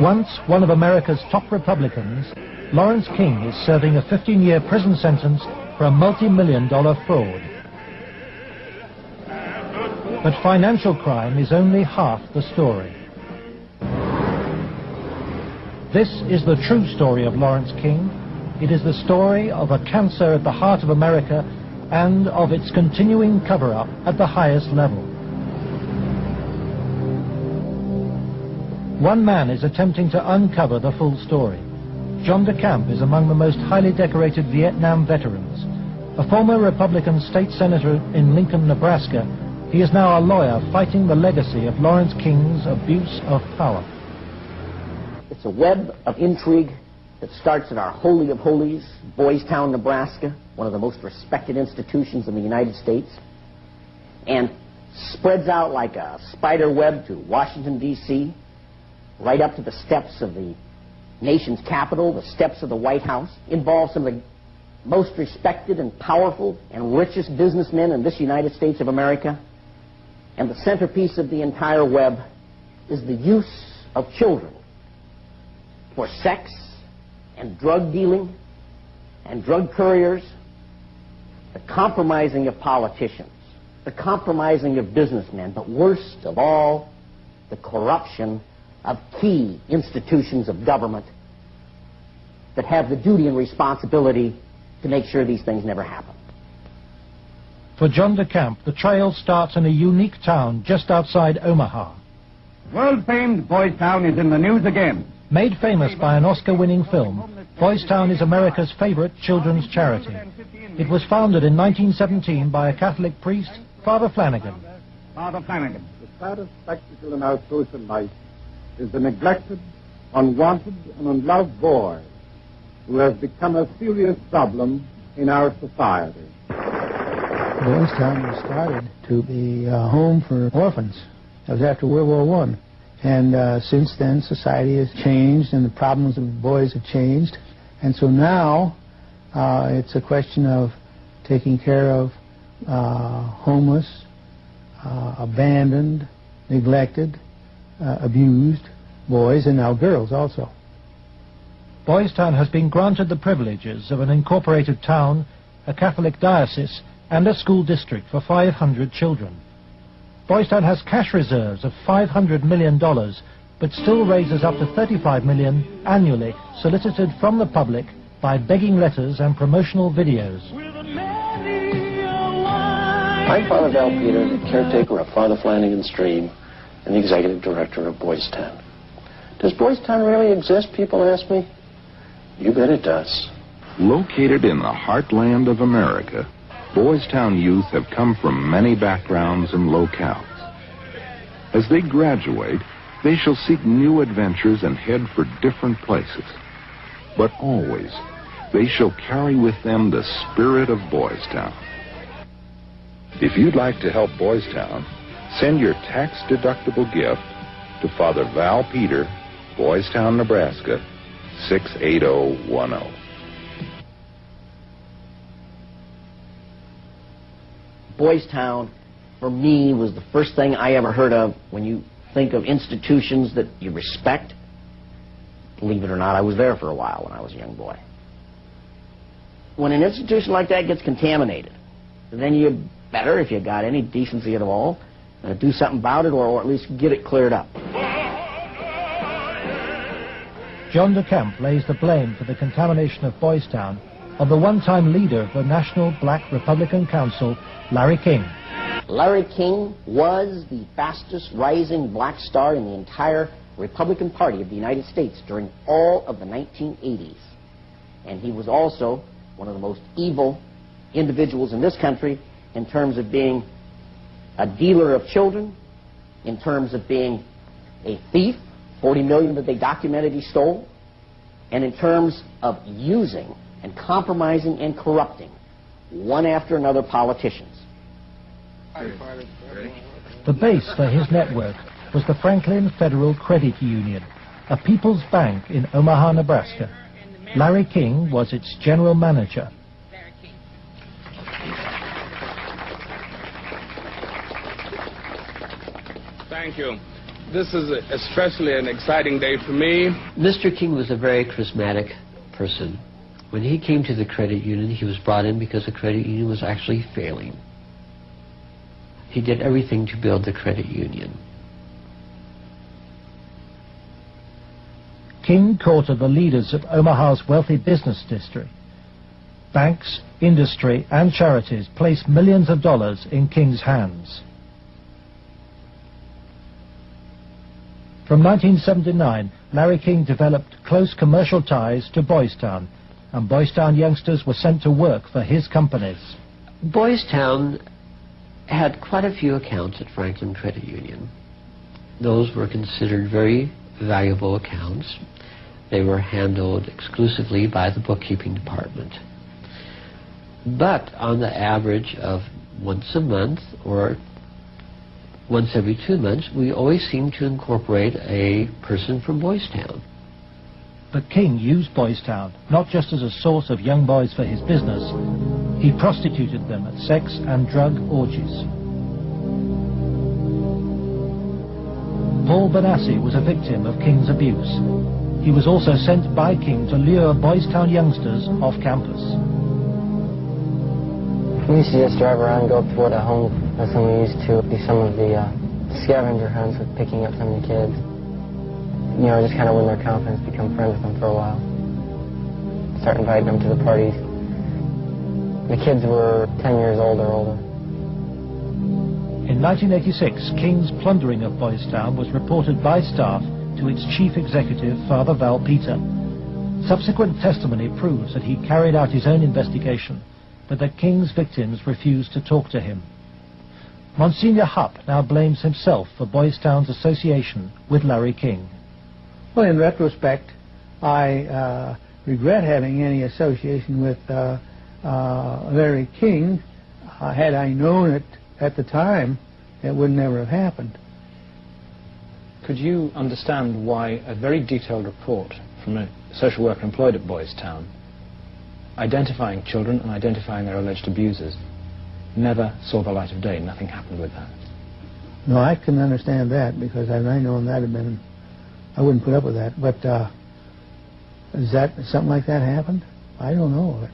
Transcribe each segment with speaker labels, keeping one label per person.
Speaker 1: Once one of America's top Republicans, Lawrence King is serving a 15-year prison sentence for a multi-million-dollar fraud. But financial crime is only half the story. This is the true story of Lawrence King. It is the story of a cancer at the heart of America and of its continuing cover-up at the highest level. One man is attempting to uncover the full story. John DeCamp is among the most highly decorated Vietnam veterans. A former Republican state senator in Lincoln, Nebraska, he is now a lawyer fighting the legacy of Lawrence King's abuse of power.
Speaker 2: It's a web of intrigue that starts at our Holy of Holies, Boys Town, Nebraska, one of the most respected institutions in the United States, and spreads out like a spider web to Washington, D.C., right up to the steps of the nation's capital, the steps of the White House, involves some of the most respected and powerful and richest businessmen in this United States of America. And the centerpiece of the entire web is the use of children for sex and drug dealing and drug couriers, the compromising of politicians, the compromising of businessmen, but worst of all, the corruption of key institutions of government that have the duty and responsibility to make sure these things never happen.
Speaker 1: For John DeCamp, the trail starts in a unique town just outside Omaha.
Speaker 3: World-famed Boys Town is in the news again.
Speaker 1: Made famous by an Oscar-winning film, Boys Town is America's favorite children's charity. It was founded in 1917 by a Catholic priest, Father Flanagan.
Speaker 3: Father Flanagan.
Speaker 4: The saddest spectacle in our social life is the neglected, unwanted, and unloved boy who has become a serious problem in our society.
Speaker 5: Boys Town was started to be a home for orphans. That was after World War I. And since then, society has changed and the problems of boys have changed. And so now, it's a question of taking care of homeless, abandoned, neglected, abused boys, and now girls also.
Speaker 1: Boys Town has been granted the privileges of an incorporated town, a Catholic diocese, and a school district for 500 children. Boys Town has cash reserves of $500 million, but still raises up to $35 million annually, solicited from the public by begging letters and promotional videos.
Speaker 6: I'm Father Val Peter, the caretaker of Father Flanagan's Stream and the executive director of Boys Town. Does Boys Town really exist, people ask me? You bet it does.
Speaker 7: Located in the heartland of America, Boys Town youth have come from many backgrounds and locales. As they graduate, they shall seek new adventures and head for different places. But always, they shall carry with them the spirit of Boys Town. If you'd like to help Boys Town, send your tax-deductible gift to Father Val Peter, Boys Town, Nebraska, 68010.
Speaker 2: Boys Town, for me, was the first thing I ever heard of when you think of institutions that you respect. Believe it or not, I was there for a while when I was a young boy. When an institution like that gets contaminated, then you better, if you got any decency at all, do something about it, or at least get it cleared up.
Speaker 1: John DeCamp lays the blame for the contamination of Boys Town on the one-time leader of the National Black Republican Council, Larry King.
Speaker 2: Larry King was the fastest rising black star in the entire Republican Party of the United States during all of the 1980s. And he was also one of the most evil individuals in this country in terms of being a dealer of children, in terms of being a thief, 40 million that they documented he stole, and in terms of using and compromising and corrupting one after another politicians.
Speaker 1: The base for his network was the Franklin Federal Credit Union, a people's bank in Omaha, Nebraska. Larry King was its general manager.
Speaker 8: Thank you. This is especially an exciting day for me.
Speaker 9: Mr. King was a very charismatic person. When he came to the credit union, he was brought in because the credit union was actually failing. He did everything to build the credit union.
Speaker 1: King courted the leaders of Omaha's wealthy business district. Banks, industry, and charities placed millions of dollars in King's hands. From 1979, Larry King developed close commercial ties to Boys Town, and Boys Town youngsters were sent to work for his companies.
Speaker 9: Boys Town had quite a few accounts at Franklin Credit Union. Those were considered very valuable accounts. They were handled exclusively by the bookkeeping department. But on the average of once a month or once every 2 months, we always seemed to incorporate a person from Boys Town.
Speaker 1: But King used Boys Town not just as a source of young boys for his business. He prostituted them at sex and drug orgies. Paul Benassi was a victim of King's abuse. He was also sent by King to lure Boys Town youngsters off campus.
Speaker 10: We used to just drive around and go up toward a home. That's when we used to do some of the scavenger hunts with picking up some of the kids. You know, just kind of win their confidence, become friends with them for a while. Start inviting them to the parties. The kids were 10 years old or older.
Speaker 1: In 1986, King's plundering of Boys Town was reported by staff to its chief executive, Father Val Peter. Subsequent testimony proves that he carried out his own investigation, but that King's victims refused to talk to him. Monsignor Hupp now blames himself for Boys Town's association with Larry King.
Speaker 5: Well, in retrospect, I regret having any association with Larry King. Had I known it at the time, it would never have happened.
Speaker 11: Could you understand why a very detailed report from a social worker employed at Boys Town, identifying children and identifying their alleged abusers, never saw the light of day? Nothing happened with that.
Speaker 5: No, I can understand that, because had I known that, I wouldn't put up with that. But is that something like that happened? I don't know of it.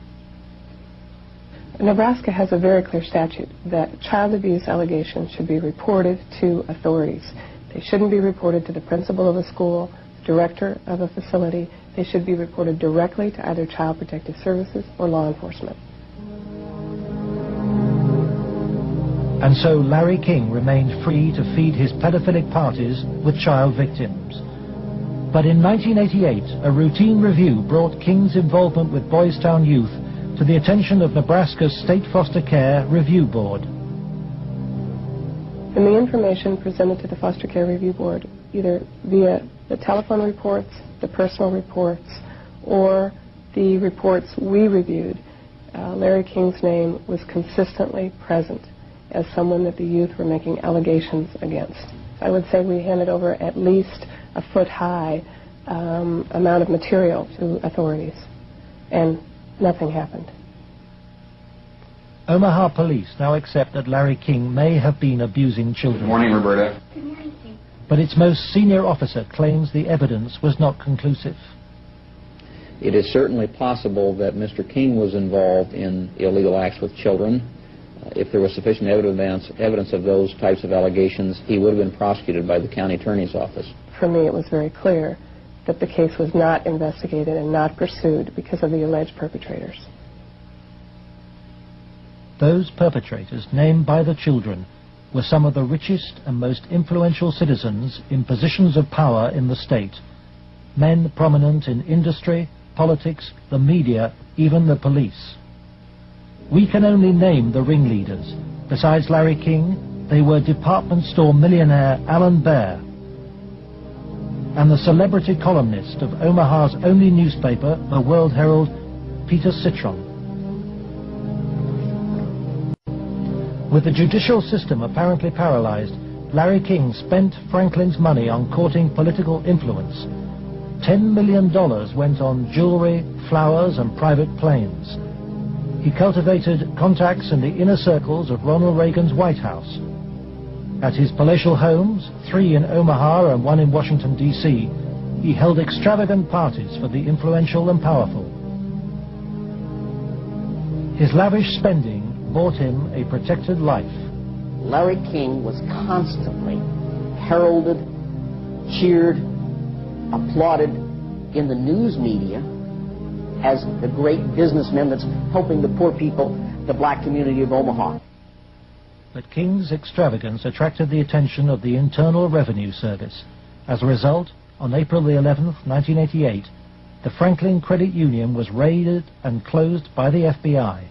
Speaker 12: Nebraska has a very clear statute that child abuse allegations should be reported to authorities. They shouldn't be reported to the principal of a school, director of a facility. They should be reported directly to either Child Protective Services or law enforcement.
Speaker 1: And so Larry King remained free to feed his pedophilic parties with child victims. But in 1988, a routine review brought King's involvement with Boys Town youth to the attention of Nebraska's State Foster Care Review Board.
Speaker 12: And the information presented to the Foster Care Review Board, either via the telephone reports, the personal reports, or the reports we reviewed, Larry King's name was consistently present as someone that the youth were making allegations against. I would say we handed over at least a foot-high amount of material to authorities, and nothing happened.
Speaker 1: Omaha police now accept that Larry King may have been abusing children.
Speaker 13: Good morning, Roberta.
Speaker 14: Good morning.
Speaker 1: But its most senior officer claims the evidence was not conclusive.
Speaker 15: It is certainly possible that Mr. King was involved in illegal acts with children. If there was sufficient evidence of those types of allegations, he would have been prosecuted by the county attorney's office.
Speaker 12: For me, it was very clear that the case was not investigated and not pursued because of the alleged perpetrators.
Speaker 1: Those perpetrators, named by the children, were some of the richest and most influential citizens in positions of power in the state. Men prominent in industry, politics, the media, even the police. We can only name the ringleaders. Besides Larry King, they were department store millionaire Alan Baer and the celebrity columnist of Omaha's only newspaper, the World Herald, Peter Citron. With the judicial system apparently paralyzed, Larry King spent Franklin's money on courting political influence. $10 million went on jewelry, flowers, and private planes. He cultivated contacts in the inner circles of Ronald Reagan's White House. At his palatial homes, 3 in Omaha and 1 in Washington, D.C., he held extravagant parties for the influential and powerful. His lavish spending bought him a protected life.
Speaker 2: Larry King was constantly heralded, cheered, applauded in the news media as the great businessman that's helping the poor people, the black community of Omaha.
Speaker 1: But King's extravagance attracted the attention of the Internal Revenue Service. As a result, on April the 11th, 1988, the Franklin Credit Union was raided and closed by the FBI.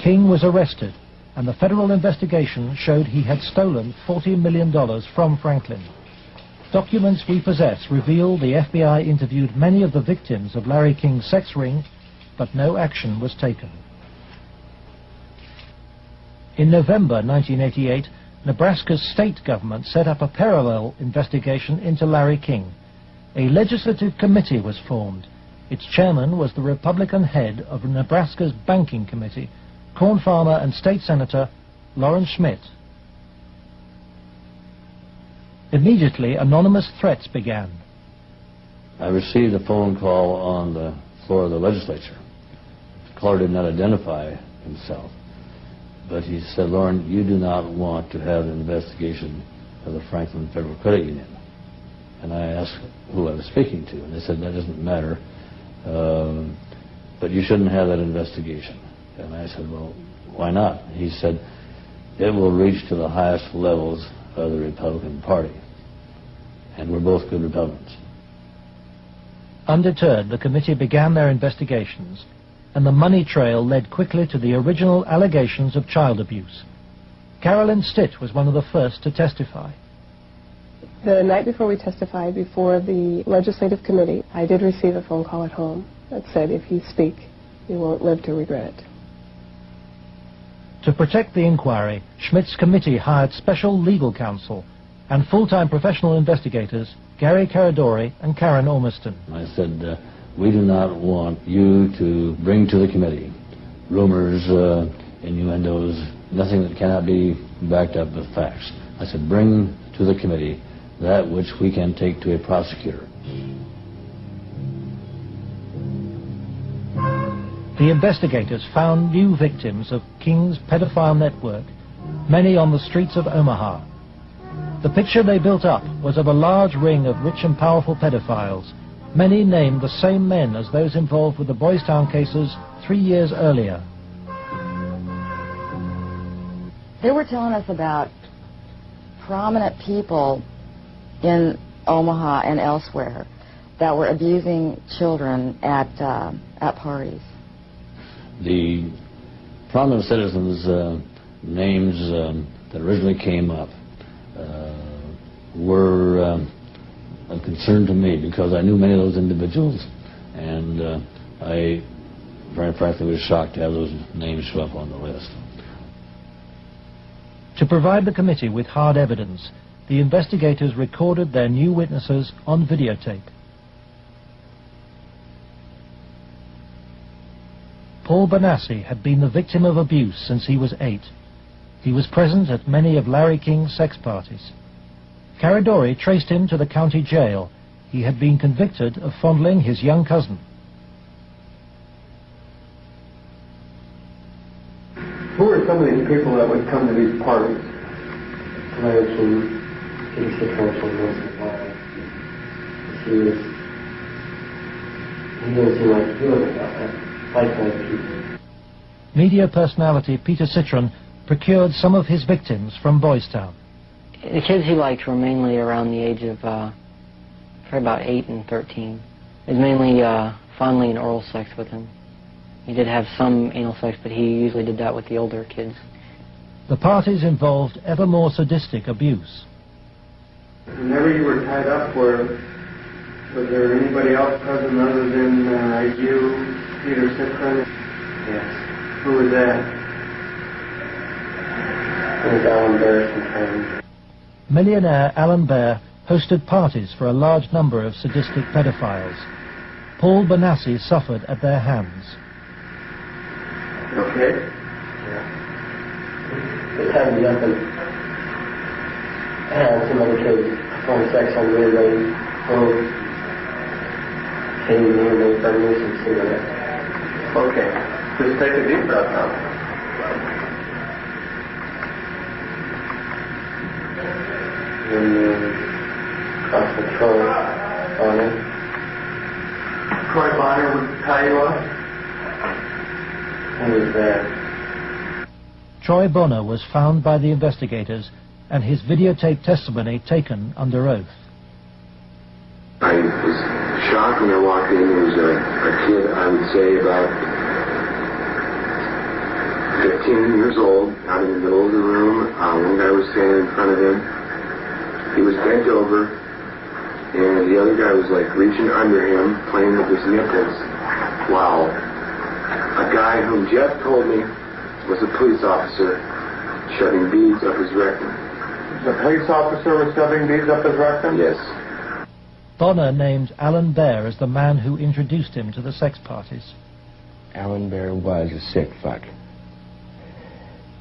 Speaker 1: King was arrested, and the federal investigation showed he had stolen $40 million from Franklin. Documents we possess reveal the FBI interviewed many of the victims of Larry King's sex ring, but no action was taken. In November 1988, Nebraska's state government set up a parallel investigation into Larry King. A legislative committee was formed. Its chairman was the Republican head of Nebraska's Banking Committee, corn farmer and state senator Lawrence Schmidt. Immediately, anonymous threats began.
Speaker 13: I received a phone call on the floor of the legislature. The caller did not identify himself, but he said, "Lauren, you do not want to have an investigation of the Franklin Federal Credit Union." And I asked who I was speaking to, and they said, "That doesn't matter, but you shouldn't have that investigation." And I said, "Well, why not?" He said, "It will reach to the highest levels of the Republican Party, and we're both good Republicans."
Speaker 1: Undeterred, the committee began their investigations, and the money trail led quickly to the original allegations of child abuse. Carolyn Stitt was one of the first to testify.
Speaker 12: The night before we testified before the legislative committee, I did receive a phone call at home that said, "If you speak, you won't live to regret it."
Speaker 1: To protect the inquiry, Schmidt's committee hired special legal counsel and full-time professional investigators Gary Caradori and Karen Ormiston.
Speaker 13: I said, "We do not want you to bring to the committee rumors, innuendos, nothing that cannot be backed up with facts." I said, "Bring to the committee that which we can take to a prosecutor."
Speaker 1: The investigators found new victims of King's pedophile network, many on the streets of Omaha. The picture they built up was of a large ring of rich and powerful pedophiles. Many named the same men as those involved with the Boys Town cases 3 years earlier.
Speaker 14: They were telling us about prominent people in Omaha and elsewhere that were abusing children at parties.
Speaker 13: The prominent citizens' names that originally came up were of concern to me because I knew many of those individuals, and I, very frankly, was shocked to have those names show up on the list.
Speaker 1: To provide the committee with hard evidence, the investigators recorded their new witnesses on videotape. Paul Benassi had been the victim of abuse since he was 8. He was present at many of Larry King's sex parties. Caradori traced him to the county jail. He had been convicted of fondling his young cousin.
Speaker 10: people that would come to these parties? Larry King, Peter Citron, most of the time. He didn't seem like he was like people.
Speaker 1: Media personality Peter Citron procured some of his victims from Boys Town.
Speaker 10: The kids he liked were mainly around the age of for about 8 and 13. It was mainly fondling and oral sex with him. He did have some anal sex, but he usually did that with the older kids.
Speaker 1: The parties involved ever more sadistic abuse.
Speaker 10: Whenever you were tied up, was there anybody else present other than you, Peter Citron? Yes. Who was that? It was Alan Bear's companion.
Speaker 1: Millionaire Alan Bear hosted parties for a large number of sadistic pedophiles. Paul Benassi suffered at their hands.
Speaker 10: Okay? Yeah. They tied me up and had some other kids perform sex on me, and they came to me and they burned me some cigarettes. Okay. Just take a deep breath now. And cross control on it. Troy Bonner would tie you up? He was there.
Speaker 1: Troy Bonner was found by the investigators and his videotaped testimony taken under oath.
Speaker 16: I was shocked when I walked in. There was a kid, I would say about 15 years old, out in the middle of the room. One guy was standing in front of him. He was bent over, and the other guy was like reaching under him, playing with his nipples, while a guy whom Jeff told me was a police officer shoving beads up his rectum.
Speaker 10: The police officer was shoving beads up his rectum?
Speaker 16: Yes.
Speaker 1: Bonner named Alan Bear as the man who introduced him to the sex parties.
Speaker 17: Alan Bear was a sick fuck.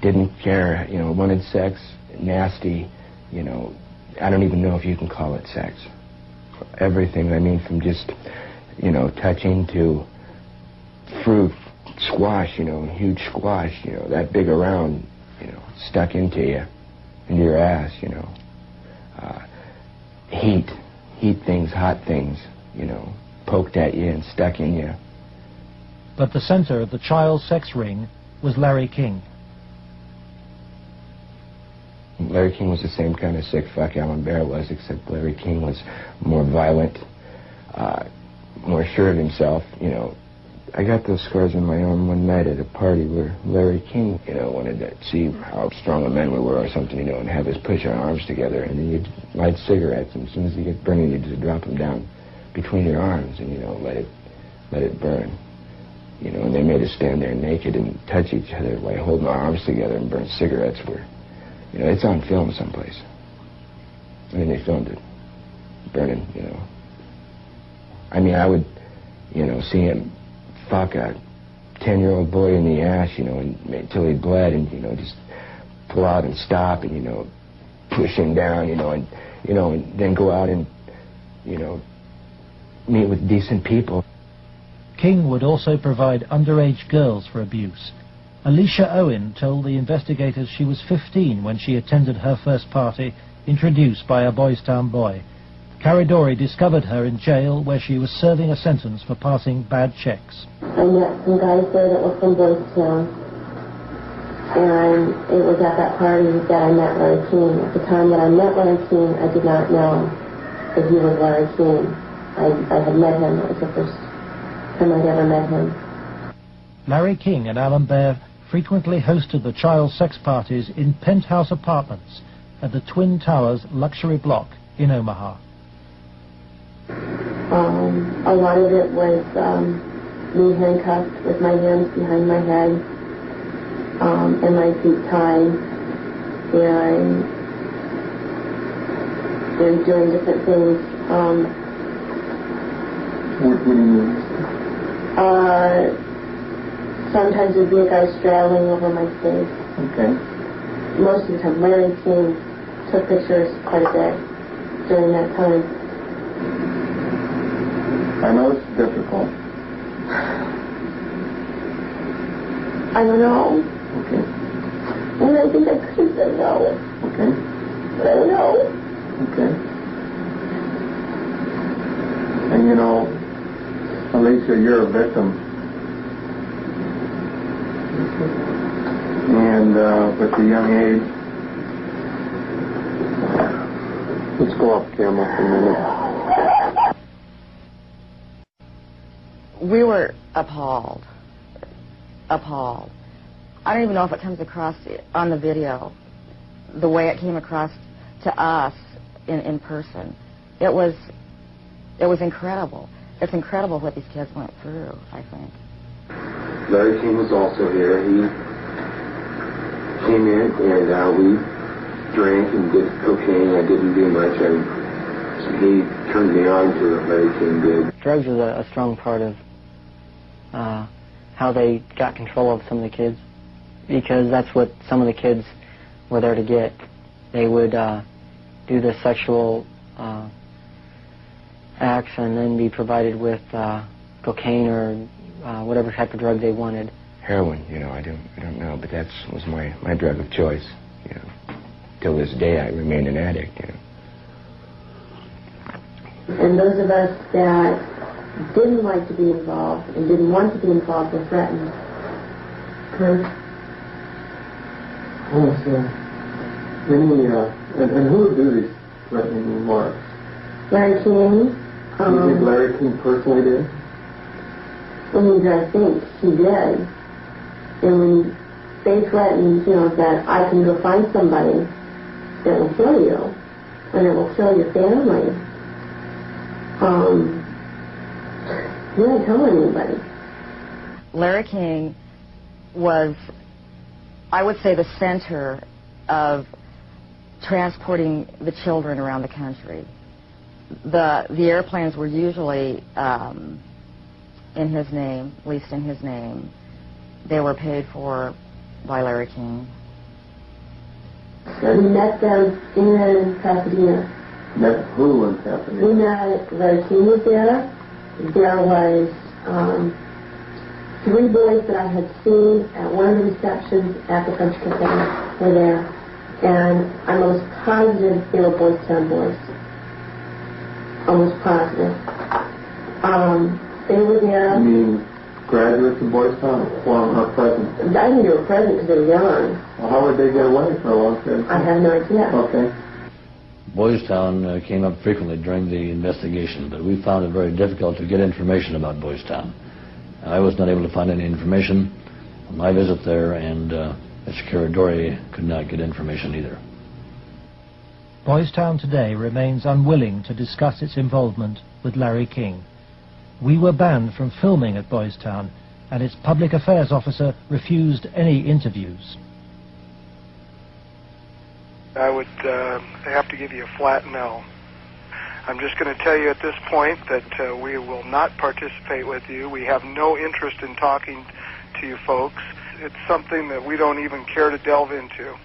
Speaker 17: Didn't care, wanted sex, nasty, I don't even know if you can call it sex. Everything, from just, touching to fruit, squash, huge squash, that big around, stuck into you, into your ass, heat things, hot things, poked at you and stuck in you.
Speaker 1: But the center of the child sex ring was Larry King.
Speaker 17: Larry King was the same kind of sick fuck Alan Bear was, except Larry King was more violent, more sure of himself. I got those scars on my arm one night at a party where Larry King, wanted to see how strong a men we were or something, and have us push our arms together, and then you'd light cigarettes, and as soon as you get burning, you just drop them down between your arms and, let it burn. And they made us stand there naked and touch each other while holding our arms together and burn cigarettes. It's on film someplace. They filmed it, burning, I would, see him fuck a 10-year-old boy in the ass, until he bled, and, just pull out and stop and, push him down, and then go out and, meet with decent people.
Speaker 1: King would also provide underage girls for abuse. Alicia Owen told the investigators she was 15 when she attended her first party, introduced by a Boys Town boy. Caridori discovered her in jail where she was serving a sentence for passing bad checks.
Speaker 18: I met some guys there that were from Boys Town, and it was at that party that I met Larry King. At the time that I met Larry King, I did not know that he was Larry King. I had met him. It was the first time I'd ever met him.
Speaker 1: Larry King and Alan Bear frequently hosted the child sex parties in penthouse apartments at the Twin Towers luxury block in Omaha.
Speaker 18: A lot of it was me handcuffed with my hands behind my head and my feet tied, and doing different things.
Speaker 10: What do you mean?
Speaker 18: Sometimes there'd be a guy straddling over my face.
Speaker 10: Okay.
Speaker 18: Most of the time, Larry King took pictures quite a bit during that time.
Speaker 10: I know it's difficult.
Speaker 18: I don't know.
Speaker 10: Okay.
Speaker 18: And I think I could have said no.
Speaker 16: Okay.
Speaker 18: But I don't know.
Speaker 16: Okay. And you know, Alicia, you're a victim. And with a young age, let's go off camera for a minute.
Speaker 14: We were appalled. Appalled. I don't even know if it comes across on the video, the way it came across to us in person. It was incredible. It's incredible what these kids went through, I think.
Speaker 16: Larry King was also here. He came in and we drank and did cocaine. I didn't do much. He turned me on to it, Larry King did.
Speaker 10: Drugs was a strong part of how they got control of some of the kids, because that's what some of the kids were there to get. They would do the sexual acts and then be provided with cocaine or whatever type of drug they wanted.
Speaker 17: Heroin, you know, I don't know, but that was my drug of choice, you know. Till this day, I remain an addict, you know.
Speaker 18: And those of us that didn't like to be involved and didn't want to be involved were threatened.
Speaker 16: Oh, so and who would do these threatening remarks?
Speaker 18: Larry King.
Speaker 16: You think Larry King personally did?
Speaker 18: I think he did. And when they threatened, you know, that I can go find somebody that will kill you and that will kill your family, you didn't tell anybody.
Speaker 14: Larry King was, I would say, the center of transporting the children around the country. The airplanes were usually in his name, at least in his name. They were paid for by Larry King.
Speaker 18: We met them in Pasadena.
Speaker 16: Met who in Pasadena?
Speaker 18: We met, Larry King was there. There was 3 boys that I had seen at one of the receptions at the French Cafe were there. And I'm almost positive they were Boys Town boys. Almost positive. They were there.
Speaker 16: You mean graduates of Boys Town or present?
Speaker 18: I think they were present because they were young.
Speaker 16: Well, how would they get away for a long period of time?
Speaker 18: I have no idea.
Speaker 16: Okay.
Speaker 13: Boys Town came up frequently during the investigation, but we found it very difficult to get information about Boys Town. I was not able to find any information on my visit there, and Mr. Caradori could not get information either.
Speaker 1: Boys Town today remains unwilling to discuss its involvement with Larry King. We were banned from filming at Boys Town, and its public affairs officer refused any interviews.
Speaker 19: I would have to give you a flat no. I'm just going to tell you at this point that we will not participate with you. We have no interest in talking to you folks. It's something that we don't even care to delve into.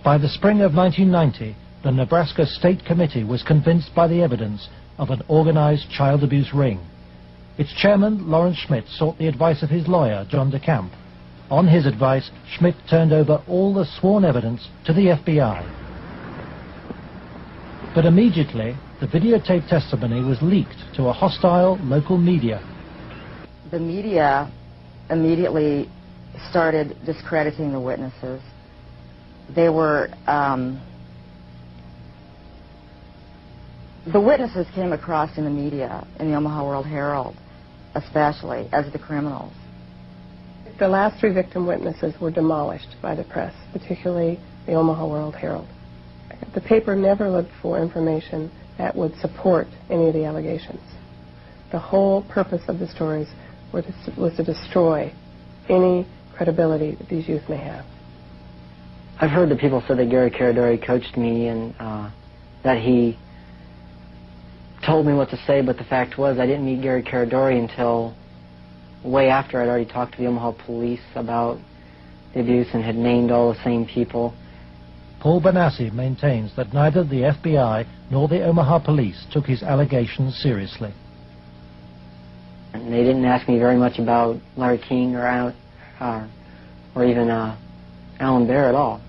Speaker 1: By the spring of 1990, the Nebraska State Committee was convinced by the evidence of an organized child abuse ring. Its chairman, Lawrence Schmidt, sought the advice of his lawyer, John DeCamp. On his advice, Schmidt turned over all the sworn evidence to the FBI. But immediately, the videotape testimony was leaked to a hostile local media.
Speaker 14: The media immediately started discrediting the witnesses. They were, the witnesses came across in the media, in the Omaha World-Herald, especially, as the criminals.
Speaker 12: The last 3 victim witnesses were demolished by the press, particularly the Omaha World-Herald. The paper never looked for information that would support any of the allegations. The whole purpose of the stories was to destroy any credibility that these youth may have.
Speaker 10: I've heard that people said that Gary Caradori coached me and that he told me what to say, but the fact was I didn't meet Gary Caradori until way after I'd already talked to the Omaha police about the abuse and had named all the same people.
Speaker 1: Paul Benassi maintains that neither the FBI nor the Omaha police took his allegations seriously.
Speaker 10: And they didn't ask me very much about Larry King or even Alan Bear at all.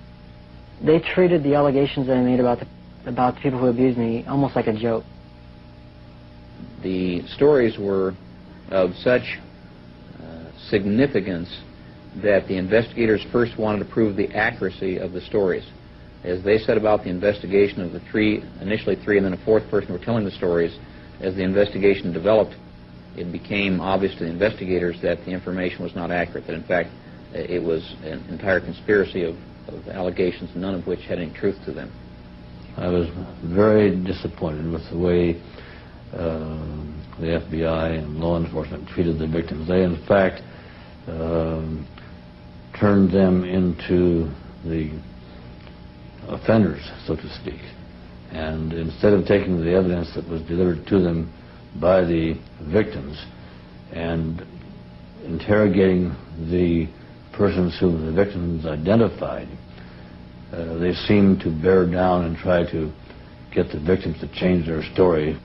Speaker 10: They treated the allegations that I made about the people who abused me almost like a joke.
Speaker 15: The stories were of such significance that the investigators first wanted to prove the accuracy of the stories. As they set about the investigation of the initially three and then a fourth person who were telling the stories, as the investigation developed, it became obvious to the investigators that the information was not accurate, that in fact it was an entire conspiracy of allegations, none of which had any truth to them.
Speaker 13: I was very disappointed with the way the FBI and law enforcement treated the victims. They, in fact, turned them into the offenders, so to speak. And instead of taking the evidence that was delivered to them by the victims and interrogating the persons whom the victims identified, they seemed to bear down and try to get the victims to change their story.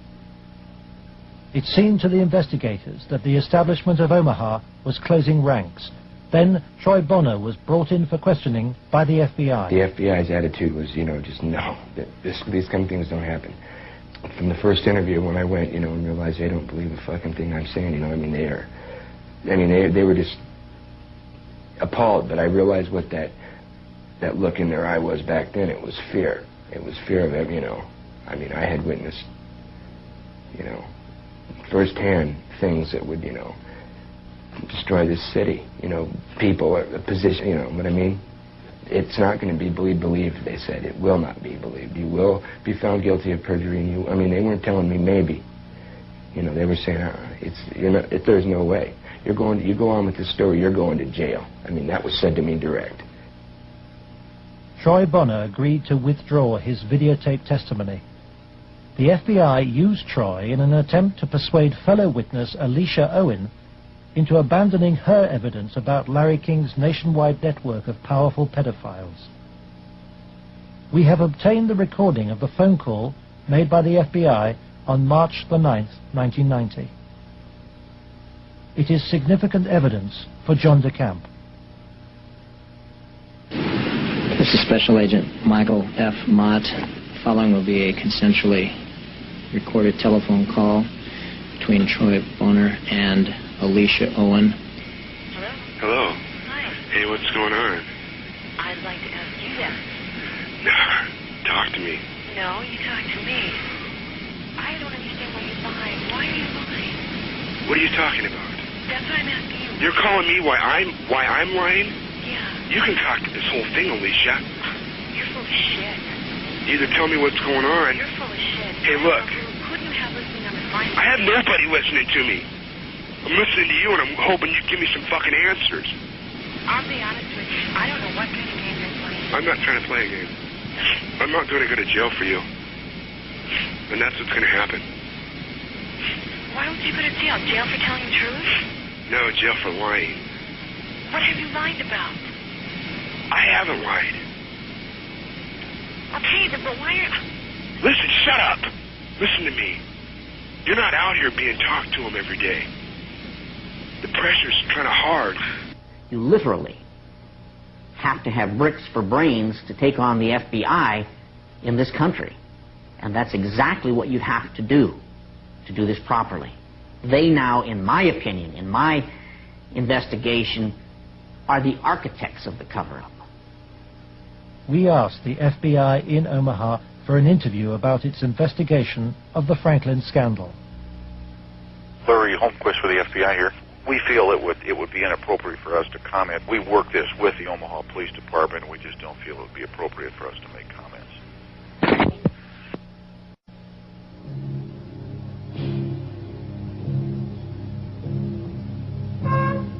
Speaker 1: It seemed to the investigators that the establishment of Omaha was closing ranks. Then Troy Bonner was brought in for questioning by the FBI.
Speaker 17: The FBI's attitude was, just no, these kind of things don't happen. From the first interview when I went, and realized they don't believe a fucking thing I'm saying, they were just appalled. But I realized what that look in their eye was back then. It was fear. It was fear of them, I had witnessed, firsthand things that would, destroy this city, people, a position, what I mean? It's not going to be believed, they said. It will not be believed. You will be found guilty of perjury, and they weren't telling me maybe. They were saying, there's no way. You go on with this story, you're going to jail. That was said to me direct.
Speaker 1: Troy Bonner agreed to withdraw his videotape testimony. The FBI used Troy in an attempt to persuade fellow witness Alicia Owen into abandoning her evidence about Larry King's nationwide network of powerful pedophiles. We have obtained the recording of the phone call made by the FBI on March the 9th, 1990. It is significant evidence for John DeCamp.
Speaker 20: This is Special Agent Michael F. Mott. Following will be a consensually recorded telephone call between Troy Bonner and Alicia Owen.
Speaker 16: Hello. Hi. Hey, what's going on?
Speaker 21: I'd like to ask you that.
Speaker 16: Talk to me.
Speaker 21: No, you talk to me. I don't understand why you're lying. Why are you lying?
Speaker 16: What are you talking about?
Speaker 21: That's what I'm asking you.
Speaker 16: You're calling me why I'm lying?
Speaker 21: Yeah.
Speaker 16: You can talk to this whole thing, Alicia.
Speaker 21: You're full of shit.
Speaker 16: Either tell me what's going on.
Speaker 21: You're full of shit.
Speaker 16: Hey, look.
Speaker 21: Who do you have listening on the phone?
Speaker 16: I have nobody listening to me. I'm listening to you, and I'm hoping you give me some fucking answers.
Speaker 21: I'll be honest with you. I don't know what kind of game you're playing.
Speaker 16: I'm not trying to play a game. I'm not going to go to jail for you. And that's what's going to happen.
Speaker 21: Why don't you go to jail? Jail for telling the truth?
Speaker 16: No, jail for lying.
Speaker 21: What have you lied about?
Speaker 16: I haven't lied.
Speaker 21: Okay, then, but why are...
Speaker 16: Listen, shut up. Listen to me. You're not out here being talked to them every day. The pressure's kind of hard.
Speaker 2: You literally have to have bricks for brains to take on the FBI in this country. And that's exactly what you have to do this properly. They now, in my opinion, in my investigation, are the architects of the cover-up.
Speaker 1: We asked the FBI in Omaha for an interview about its investigation of the Franklin scandal.
Speaker 22: Larry Holmquist for the FBI here. We feel it would be inappropriate for us to comment. We work this with the Omaha Police Department, and we just don't feel it would be appropriate for us to make comments.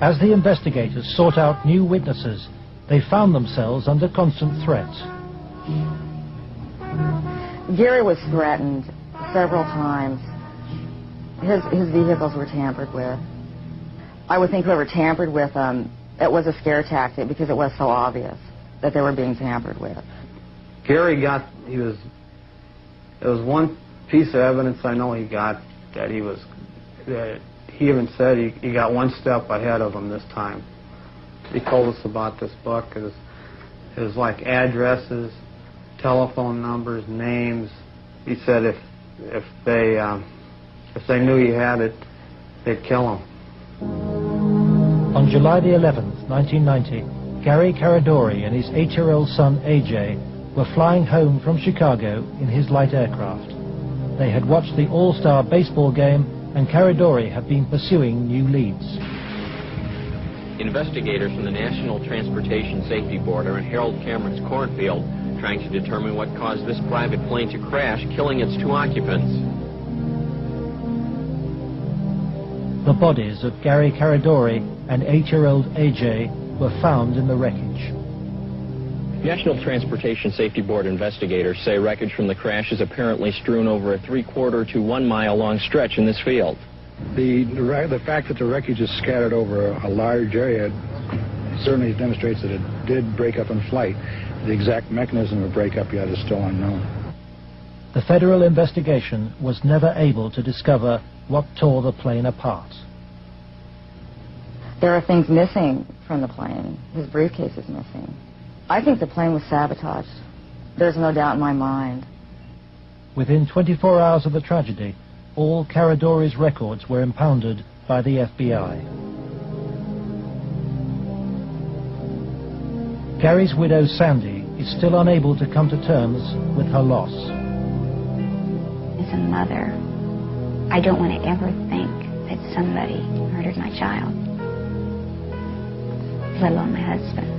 Speaker 1: As the investigators sought out new witnesses, they found themselves under constant threat.
Speaker 14: Gary was threatened several times. His vehicles were tampered with. I would think whoever tampered with them, it was a scare tactic because it was so obvious that they were being tampered with.
Speaker 3: Gary it was one piece of evidence I know he got that he even said he got one step ahead of him this time. He told us about this book. It was like addresses, telephone numbers, names. He said if they knew he had it, they'd kill him.
Speaker 1: On July the 11th, 1990, Gary Caradori and his 8-year-old son AJ were flying home from Chicago in his light aircraft. They had watched the All-Star baseball game, and Caradori had been pursuing new leads.
Speaker 4: Investigators from the National Transportation Safety Board are in Harold Cameron's cornfield trying to determine what caused this private plane to crash, killing its 2 occupants.
Speaker 1: The bodies of Gary Caradori and 8-year-old AJ were found in the wreckage.
Speaker 4: National Transportation Safety Board investigators say wreckage from the crash is apparently strewn over a 3/4 to 1 mile long stretch in this field.
Speaker 23: The fact that the wreckage is scattered over a large area certainly demonstrates that it did break up in flight. The exact mechanism of breakup yet is still unknown.
Speaker 1: The federal investigation was never able to discover what tore the plane apart.
Speaker 14: There are things missing from the plane. His briefcase is missing. I think the plane was sabotaged. There's no doubt in my mind.
Speaker 1: Within 24 hours of the tragedy, all Caradori's records were impounded by the FBI. Gary's widow, Sandy, is still unable to come to terms with her loss.
Speaker 24: As a mother, I don't want to ever think that somebody murdered my child, let alone my husband.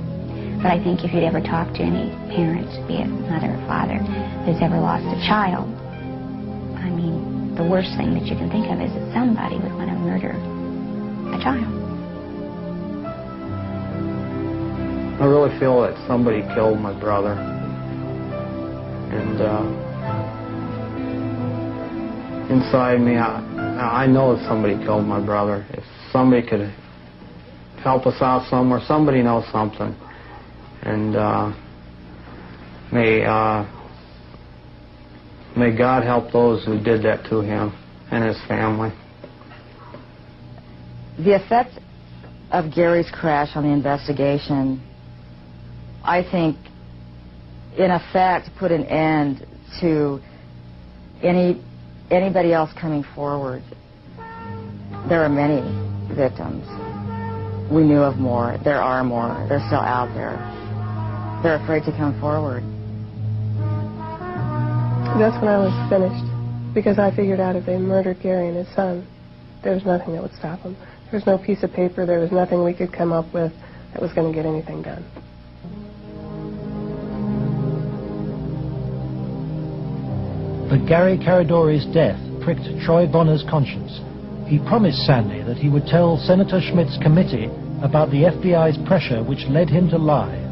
Speaker 24: But I think if you'd ever talk to any parent, be it mother or father, who's ever lost a child, I mean, the worst thing that you can think of is that somebody would want to murder a child.
Speaker 3: I really feel that somebody killed my brother. And inside me, I know that somebody killed my brother. If somebody could help us out somewhere, somebody knows something. And may God help those who did that to him and his family.
Speaker 14: The effect of Gary's crash on the investigation, I think, in effect, put an end to anybody else coming forward. There are many victims. We knew of more. There are more. They're still out there. They're afraid to come forward.
Speaker 12: That's when I was finished, because I figured out if they murdered Gary and his son, there was nothing that would stop them. There was no piece of paper. There was nothing we could come up with that was going to get anything done.
Speaker 1: But Gary Caradori's death pricked Troy Bonner's conscience. He promised Sandy that he would tell Senator Schmidt's committee about the FBI's pressure which led him to lie.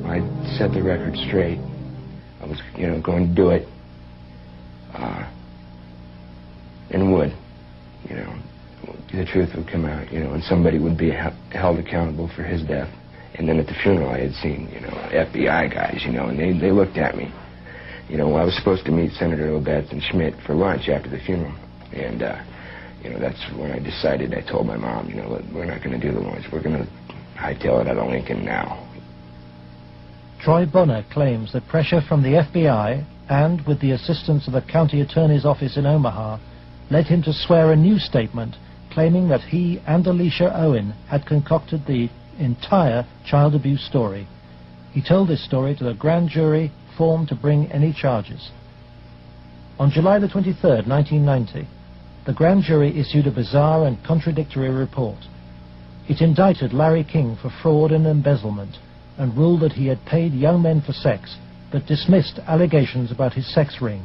Speaker 17: I set the record straight. I was, going to do it. And would, the truth would come out, and somebody would be held accountable for his death. And then at the funeral I had seen, FBI guys, and they looked at me. I was supposed to meet Senator Obetz and Schmidt for lunch after the funeral. And, that's when I decided, I told my mom, we're not going to do the lunch. We're going to hightail it out of Lincoln now.
Speaker 1: Troy Bonner claims that pressure from the FBI and with the assistance of the county attorney's office in Omaha led him to swear a new statement claiming that he and Alicia Owen had concocted the entire child abuse story. He told this story to the grand jury formed to bring any charges. On July the 23rd, 1990, the grand jury issued a bizarre and contradictory report. It indicted Larry King for fraud and embezzlement and ruled that he had paid young men for sex, but dismissed allegations about his sex ring.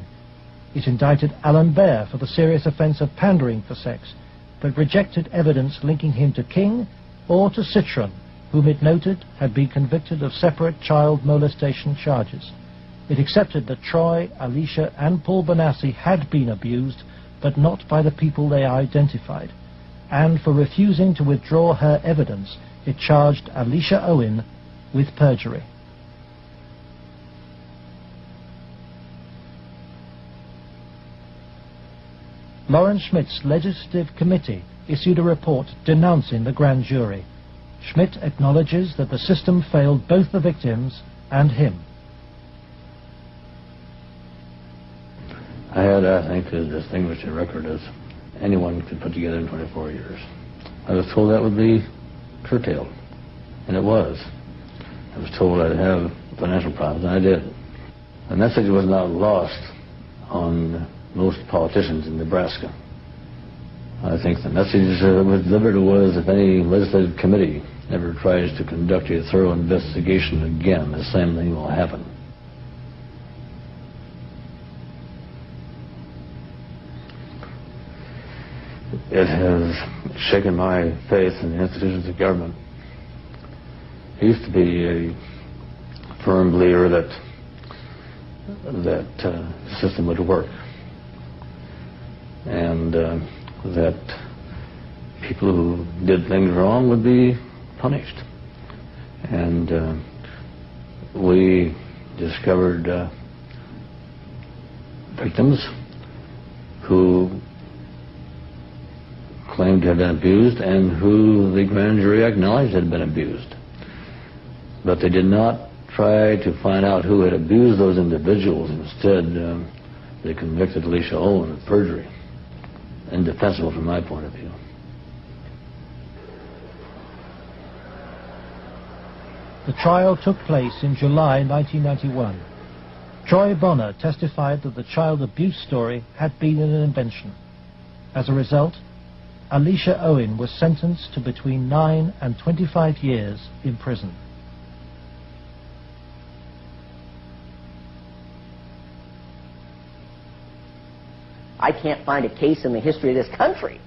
Speaker 1: It indicted Alan Baer for the serious offense of pandering for sex, but rejected evidence linking him to King or to Citron, whom it noted had been convicted of separate child molestation charges. It accepted that Troy, Alicia, and Paul Bonassi had been abused, but not by the people they identified. And for refusing to withdraw her evidence, it charged Alicia Owen with perjury. Lawrence Schmidt's legislative committee issued a report denouncing the grand jury. Schmidt acknowledges that the system failed both the victims and him.
Speaker 13: I had, I think, as distinguished a record as anyone could put together in 24 years. I was told that would be curtailed, and it was. I was told I'd have financial problems, and I did. The message was not lost on most politicians in Nebraska. I think the message that was delivered was, if any legislative committee ever tries to conduct a thorough investigation again, the same thing will happen. It has shaken my faith in the institutions of government. I used to be a firm believer that the system would work, and that people who did things wrong would be punished. And we discovered victims who claimed to have been abused and who the grand jury acknowledged had been abused. But they did not try to find out who had abused those individuals. Instead, they convicted Alicia Owen of perjury. Indefensible from my point of view.
Speaker 1: The trial took place in July 1991. Troy Bonner testified that the child abuse story had been an invention. As a result, Alicia Owen was sentenced to between 9 and 25 years in prison.
Speaker 2: I can't find a case in the history of this country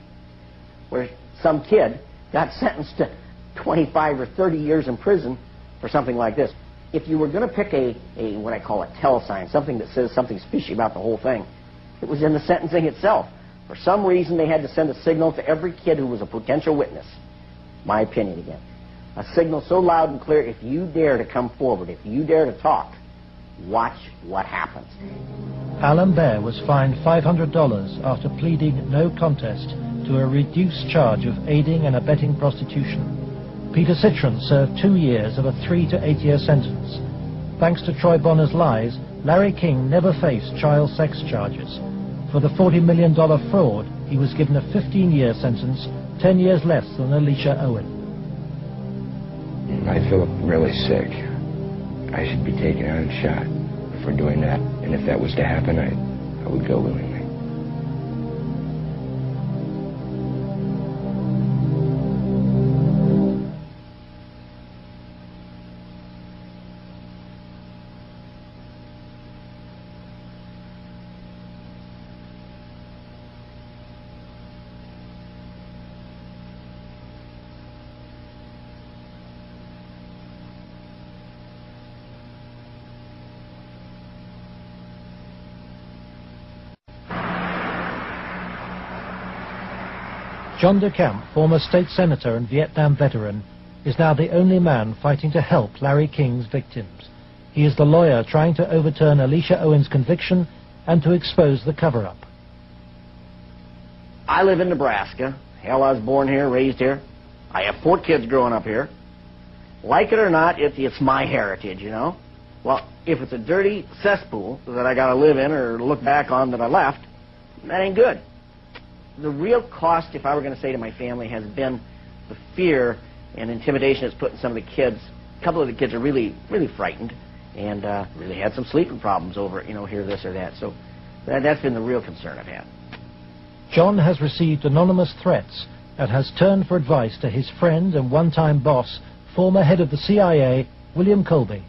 Speaker 2: where some kid got sentenced to 25 or 30 years in prison for something like this. If you were going to pick a what I call a tell sign, something that says something fishy about the whole thing, it was in the sentencing itself. For some reason, they had to send a signal to every kid who was a potential witness. My opinion again. A signal so loud and clear, if you dare to come forward, if you dare to talk, watch what happens.
Speaker 1: Alan Baer was fined $500 after pleading no contest to a reduced charge of aiding and abetting prostitution. Peter Citron served 2 years of a 3 to 8 year sentence. Thanks to Troy Bonner's lies, Larry King never faced child sex charges. For the $40 million fraud, he was given a 15-year sentence, 10 years less than Alicia Owen.
Speaker 17: I feel really sick. I should be taken out and shot for doing that. And if that was to happen, I would go willingly.
Speaker 1: John DeCamp, former state senator and Vietnam veteran, is now the only man fighting to help Larry King's victims. He is the lawyer trying to overturn Alicia Owen's conviction and to expose the cover-up.
Speaker 2: I live in Nebraska. Hell, I was born here, raised here. I have 4 kids growing up here. Like it or not, it's my heritage, you know. Well, if it's a dirty cesspool that I got to live in or look back on that I left, that ain't good. The real cost, if I were going to say to my family, has been the fear and intimidation it's put in some of the kids. A couple of the kids are really, really frightened and really had some sleeping problems over, hear this or that. So that's been the real concern I've had.
Speaker 1: John has received anonymous threats and has turned for advice to his friend and one-time boss, former head of the CIA, William Colby.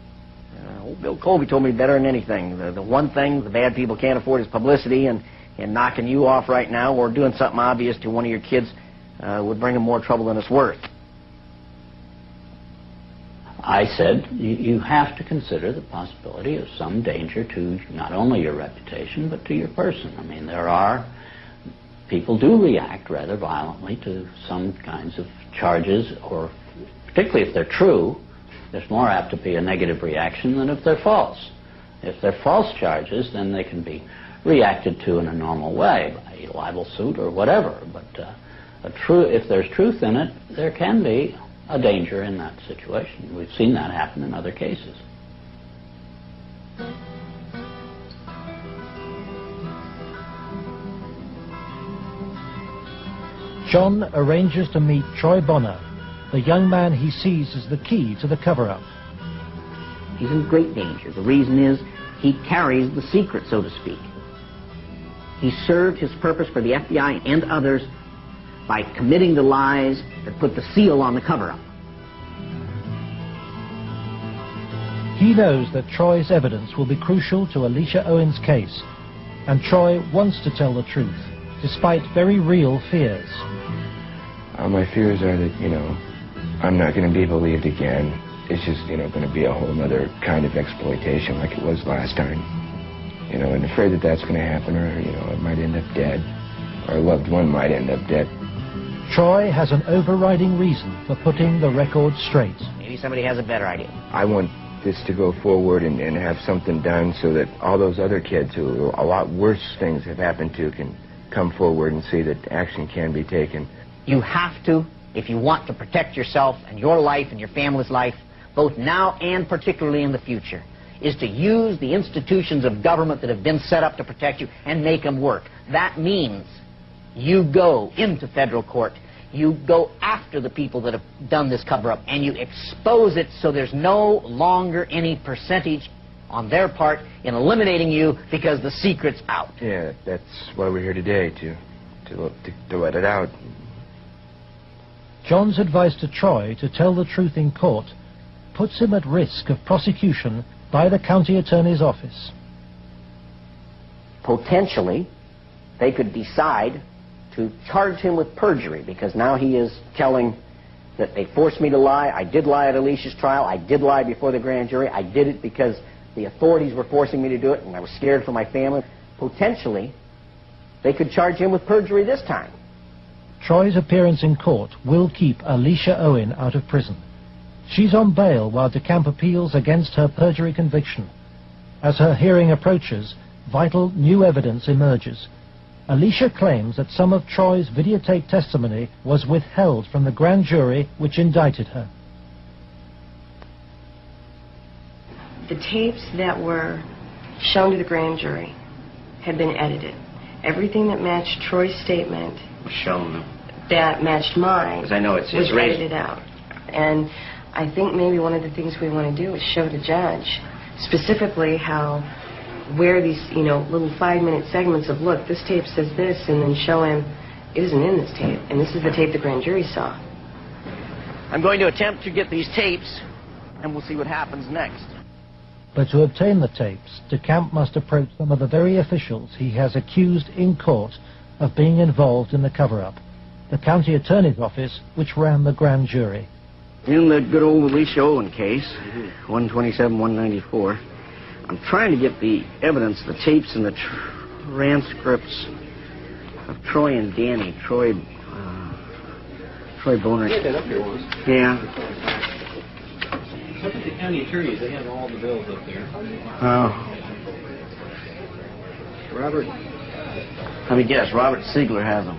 Speaker 2: Old Bill Colby told me better than anything. The one thing the bad people can't afford is publicity, and knocking you off right now or doing something obvious to one of your kids would bring them more trouble than it's worth.
Speaker 6: I said, you have to consider the possibility of some danger to not only your reputation, but to your person. I mean, people do react rather violently to some kinds of charges, or particularly if they're true, there's more apt to be a negative reaction than if they're false. If they're false charges, then they can be reacted to in a normal way, by a libel suit or whatever. But if there's truth in it, there can be a danger in that situation. We've seen that happen in other cases.
Speaker 1: John arranges to meet Troy Bonner, the young man he sees as the key to the cover-up.
Speaker 2: He's in great danger. The reason is he carries the secret, so to speak. He served his purpose for the FBI and others by committing the lies that put the seal on the cover-up.
Speaker 1: He knows that Troy's evidence will be crucial to Alicia Owen's case, and Troy wants to tell the truth, despite very real fears.
Speaker 17: My fears are that, I'm not going to be believed again. It's just, going to be a whole other kind of exploitation like it was last time. And afraid that that's going to happen, or, I might end up dead, or a loved one might end up dead.
Speaker 1: Troy has an overriding reason for putting the record straight.
Speaker 2: Maybe somebody has a better idea.
Speaker 17: I want this to go forward and have something done so that all those other kids who a lot worse things have happened to can come forward and see that action can be taken.
Speaker 2: You have to, if you want to protect yourself and your life and your family's life, both now and particularly in the future, is to use the institutions of government that have been set up to protect you and make them work. That means you go into federal court, you go after the people that have done this cover-up, and you expose it so there's no longer any percentage on their part in eliminating you because the secret's out.
Speaker 17: Yeah, that's why we're here today, to let it out.
Speaker 1: John's advice to Troy to tell the truth in court puts him at risk of prosecution by the county attorney's office.
Speaker 2: Potentially, they could decide to charge him with perjury, because now he is telling that they forced me to lie. I did lie at Alicia's trial. I did lie before the grand jury. I did it because the authorities were forcing me to do it, and I was scared for my family. Potentially, they could charge him with perjury this time.
Speaker 1: Troy's appearance in court will keep Alicia Owen out of prison. She's on bail while DeCamp appeals against her perjury conviction. As her hearing approaches, vital new evidence emerges. Alicia claims that some of Troy's videotape testimony was withheld from the grand jury which indicted her.
Speaker 7: The tapes that were shown to the grand jury had been edited. Everything that matched Troy's statement
Speaker 2: Was shown.
Speaker 7: That matched mine.
Speaker 2: Because I know it's
Speaker 7: was edited out. And I think maybe one of the things we want to do is show the judge specifically where these, little 5-minute segments of, look, this tape says this, and then show him it isn't in this tape, and this is the tape the grand jury saw.
Speaker 2: I'm going to attempt to get these tapes, and we'll see what happens next.
Speaker 1: But to obtain the tapes, DeCamp must approach some of the very officials he has accused in court of being involved in the cover-up, the county attorney's office which ran the grand jury.
Speaker 2: In the good old Alicia Owen case, 127-194, I'm trying to get the evidence, the tapes and the transcripts of Troy and Danny. Troy Bonner.
Speaker 15: He had that up here once.
Speaker 2: Yeah.
Speaker 15: Look at the county attorneys. They have all the bills up there. Robert.
Speaker 2: Let me guess. Robert Siegler has them.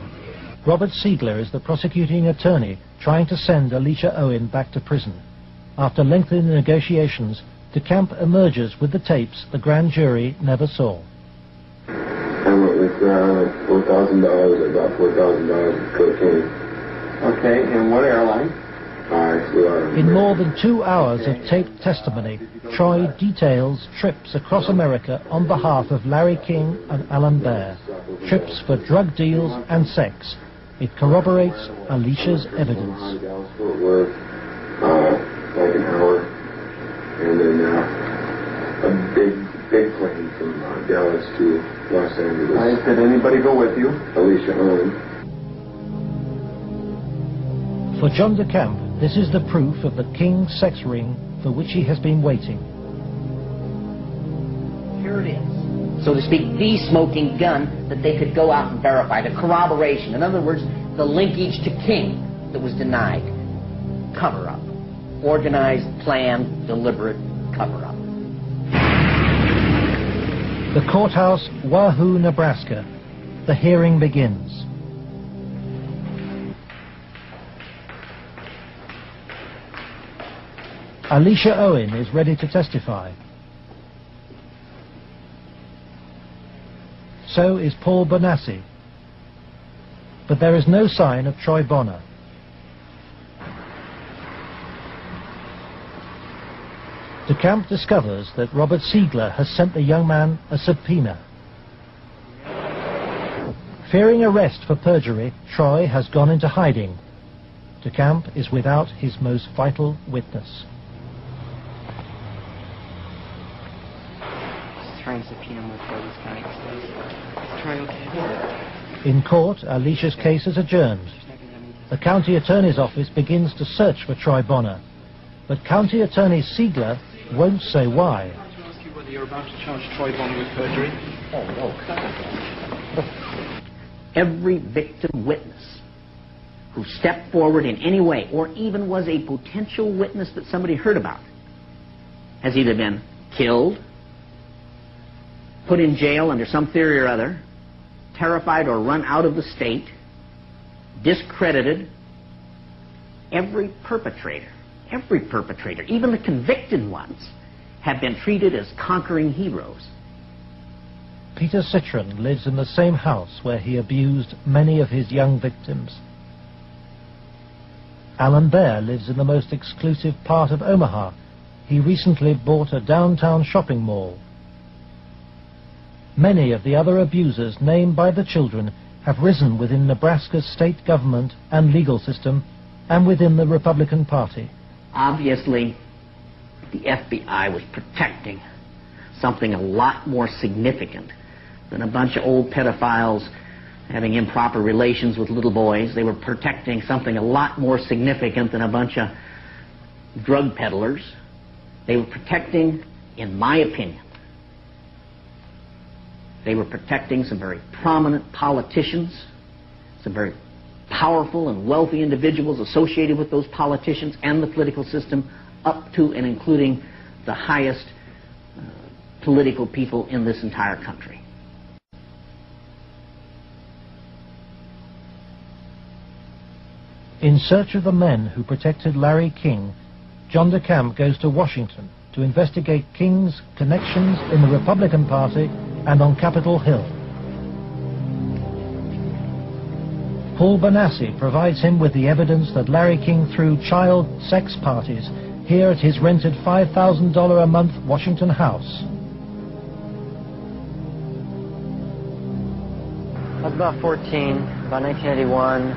Speaker 1: Robert Siegler is the prosecuting attorney trying to send Alicia Owen back to prison. After lengthy negotiations, DeCamp emerges with the tapes the grand jury never saw.
Speaker 16: I went with $4,000, about $4,000 of cocaine.
Speaker 3: Okay, and what airline?
Speaker 1: In more than 2 hours of taped testimony, Troy details trips across America on behalf of Larry King and Alan Baer. Trips for drug deals and sex. It corroborates Alicia's evidence.
Speaker 16: Fort Worth, like an hour, and then a big plane from Dallas to Los Angeles.
Speaker 3: Did anybody go with you?
Speaker 16: Alicia Owen.
Speaker 1: For John DeCamp, This is the proof of the King's sex ring for which he has been waiting.
Speaker 2: Here it is, so to speak, the smoking gun that they could go out and verify, the corroboration. In other words, the linkage to King that was denied. Cover-up. Organized, planned, deliberate cover-up.
Speaker 1: The courthouse, Wahoo, Nebraska. The hearing begins. Alicia Owen is ready to testify. So is Paul Bonassi. But there is no sign of Troy Bonner. DeCamp discovers that Robert Siegler has sent the young man a subpoena. Fearing arrest for perjury, Troy has gone into hiding. DeCamp is without his most vital witness.
Speaker 10: Trying to subpoena him before this guy says, Troy, okay?
Speaker 1: In court, Alicia's case is adjourned. The county attorney's office begins to search for Troy Bonner, but County Attorney Siegler won't say why.
Speaker 5: I'd like to ask you whether you're about to charge Troy Bonner with perjury.
Speaker 2: Oh, no, come on. Every victim witness who stepped forward in any way, or even was a potential witness that somebody heard about, has either been killed, put in jail under some theory or other, terrified or run out of the state, discredited. Every perpetrator, even the convicted ones, have been treated as conquering heroes.
Speaker 1: Peter Citron lives in the same house where he abused many of his young victims. Alan Baer lives in the most exclusive part of Omaha. He recently bought a downtown shopping mall. Many of the other abusers named by the children have risen within Nebraska's state government and legal system and within the Republican Party.
Speaker 2: Obviously, the FBI was protecting something a lot more significant than a bunch of old pedophiles having improper relations with little boys. They were protecting something a lot more significant than a bunch of drug peddlers. They were protecting, in my opinion, they were protecting some very prominent politicians, some very powerful and wealthy individuals associated with those politicians and the political system, up to and including the highest political people in this entire country.
Speaker 1: In search of the men who protected Larry King, John DeCamp goes to Washington to investigate King's connections in the Republican Party and on Capitol Hill. Paul Bonassi provides him with the evidence that Larry King threw child sex parties here at his rented $5,000 a month Washington house.
Speaker 10: I was about 14, about 1981.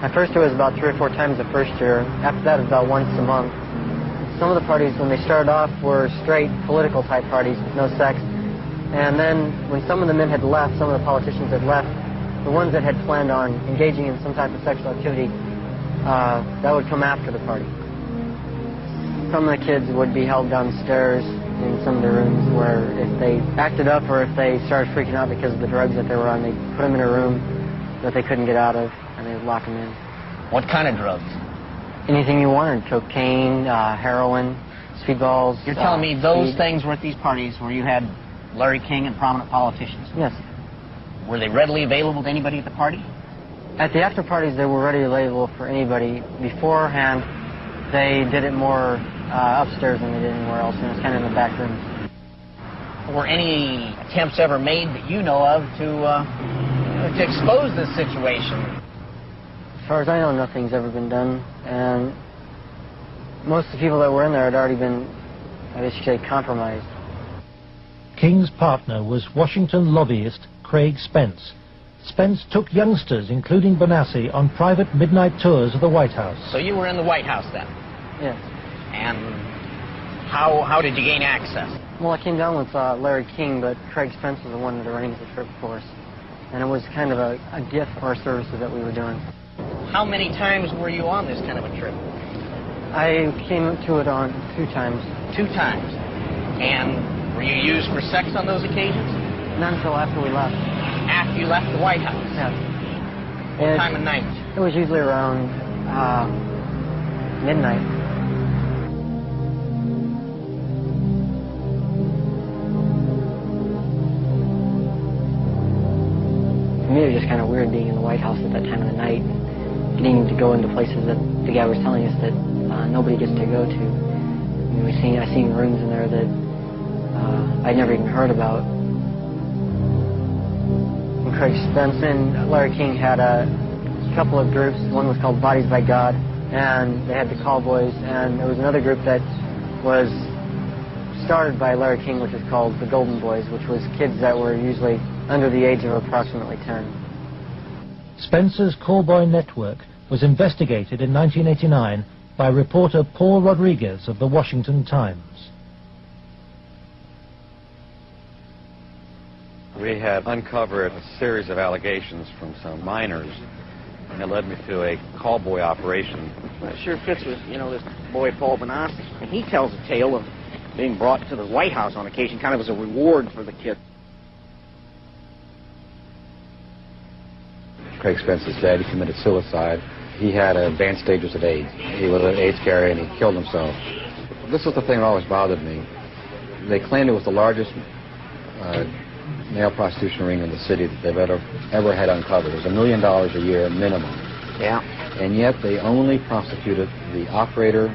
Speaker 10: At first it was about 3 or 4 times the first year. After that it was about once a month. Some of the parties, when they started off, were straight political type parties with no sex. And then when some of the men had left, some of the politicians had left, the ones that had planned on engaging in some type of sexual activity, that would come after the party. Some of the kids would be held downstairs in some of the rooms where if they acted up or if they started freaking out because of the drugs that they were on, they'd put them in a room that they couldn't get out of, and they'd lock them in.
Speaker 2: What kind of drugs?
Speaker 10: Anything you wanted: cocaine, heroin, speedballs.
Speaker 2: You're telling me those
Speaker 10: speed.
Speaker 2: things were at these parties where you had Larry King and prominent politicians?
Speaker 10: Yes.
Speaker 2: Were they readily available to anybody at the party?
Speaker 10: At the after parties, they were readily available for anybody. Beforehand, they did it more upstairs than they did anywhere else, and it was kind of in the back rooms.
Speaker 2: Were any attempts ever made that you know of to expose this situation?
Speaker 10: As far as I know, nothing's ever been done, and most of the people that were in there had already been, I guess you could say, compromised.
Speaker 1: King's partner was Washington lobbyist Craig Spence. Spence took youngsters, including Bonassi, on private midnight tours of the White House.
Speaker 2: So you were in the White House then?
Speaker 10: Yes.
Speaker 2: And how did you gain access?
Speaker 10: Well, I came down with Larry King, but Craig Spence was the one that arranged the trip for us. And it was kind of a gift for our services that we were doing.
Speaker 2: How many times were you on this kind of a trip?
Speaker 10: I came to it on 2 times.
Speaker 2: 2 times. And were you used for sex on those occasions?
Speaker 10: Not until after we left.
Speaker 2: After you left the White House?
Speaker 10: Yeah.
Speaker 2: What time of night?
Speaker 10: It was usually around midnight. For me, it was just kind of weird being in the White House at that time of the night, getting to go into places that the guy was telling us that nobody gets to go to. I mean, I seen rooms in there that I'd never even heard about. And Craig Spence and Larry King had a couple of groups. One was called Bodies by God, and they had the Callboys, and there was another group that was started by Larry King, which was called the Golden Boys, which was kids that were usually under the age of approximately 10.
Speaker 1: Spencer's Callboy network was investigated in 1989 by reporter Paul Rodriguez of the Washington Times.
Speaker 8: We had uncovered a series of allegations from some minors, and it led me to a callboy operation.
Speaker 2: Well, it sure fits with, this boy Paul Benassi. And he tells a tale of being brought to the White House on occasion, kind of as a reward for the kid.
Speaker 8: Craig Spence's dad, he committed suicide. He had advanced stages of AIDS. He was an AIDS carrier, and he killed himself. This was the thing that always bothered me. They claimed it was the largest male prostitution ring in the city that they've ever had uncovered. It was $1 million a year minimum.
Speaker 2: Yeah.
Speaker 8: And yet they only prosecuted the operator,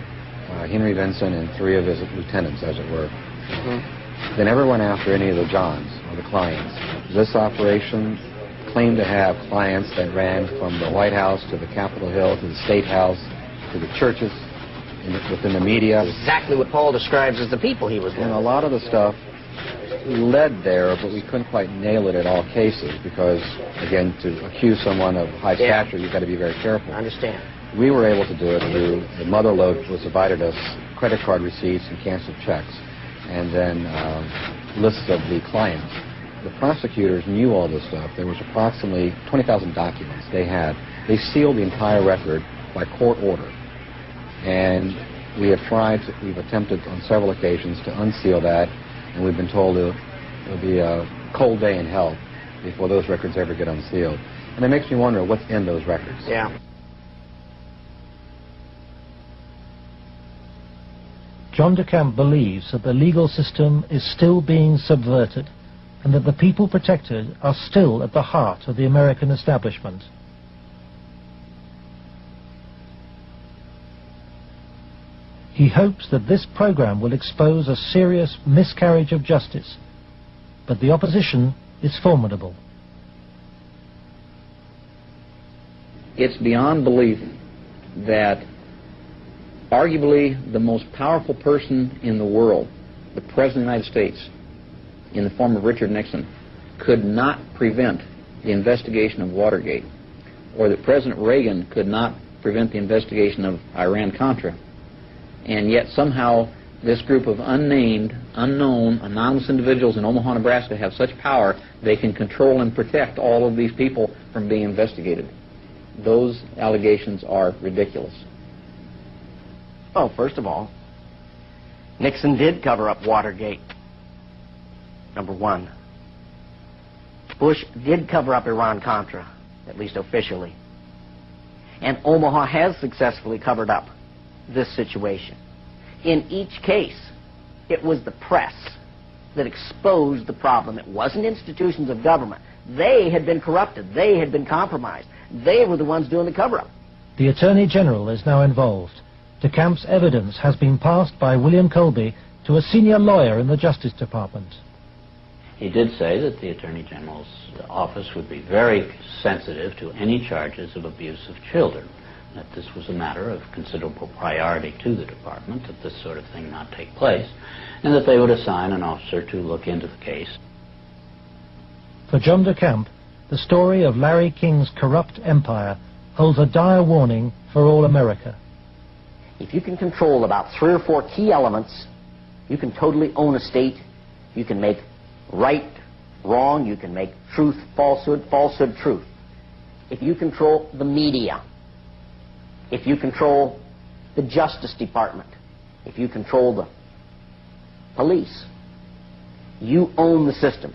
Speaker 8: Henry Vinson, and 3 of his lieutenants, as it were.
Speaker 2: Mm-hmm.
Speaker 8: They never went after any of the Johns or the clients. This operation claimed to have clients that ran from the White House to the Capitol Hill to the State House to the churches, within the media.
Speaker 2: Exactly what Paul describes as the people he was with.
Speaker 8: And a lot of the stuff led there, but we couldn't quite nail it in all cases because, again, to accuse someone of high stature, you've got to be very careful.
Speaker 2: I understand.
Speaker 8: We were able to do it through the mother lode was provided us credit card receipts and canceled checks, and then lists of the clients. The prosecutors knew all this stuff. There was approximately 20,000 documents they had. They sealed the entire record by court order, and we've attempted on several occasions to unseal that, and we've been told it'll be a cold day in hell before those records ever get unsealed. And it makes me wonder what's in those records.
Speaker 2: Yeah.
Speaker 1: John DeCamp believes that the legal system is still being subverted and that the people protected are still at the heart of the American establishment. He hopes that this program will expose a serious miscarriage of justice, but the opposition is formidable.
Speaker 15: It's beyond belief that arguably the most powerful person in the world, the President of the United States, in the form of Richard Nixon, could not prevent the investigation of Watergate, or that President Reagan could not prevent the investigation of Iran-Contra. And yet somehow this group of unnamed, unknown, anonymous individuals in Omaha, Nebraska have such power they can control and protect all of these people from being investigated. Those allegations are ridiculous.
Speaker 2: Well, first of all, Nixon did cover up Watergate. Number one. Bush did cover up Iran-Contra, at least officially. And Omaha has successfully covered up this situation. In each case, it was the press that exposed the problem. It wasn't institutions of government. They had been corrupted. They had been compromised. They were the ones doing the cover-up.
Speaker 1: The Attorney General is now involved. DeCamp's evidence has been passed by William Colby to a senior lawyer in the Justice Department.
Speaker 6: He did say that the Attorney General's office would be very sensitive to any charges of abuse of children, that this was a matter of considerable priority to the department, that this sort of thing not take place, and that they would assign an officer to look into the case.
Speaker 1: For John DeCamp, the story of Larry King's corrupt empire holds a dire warning for all America.
Speaker 2: If you can control about 3 or 4 key elements, you can totally own a state. You can make right wrong. You can make truth falsehood, falsehood truth. If you control the media, if you control the Justice Department, if you control the police, you own the system.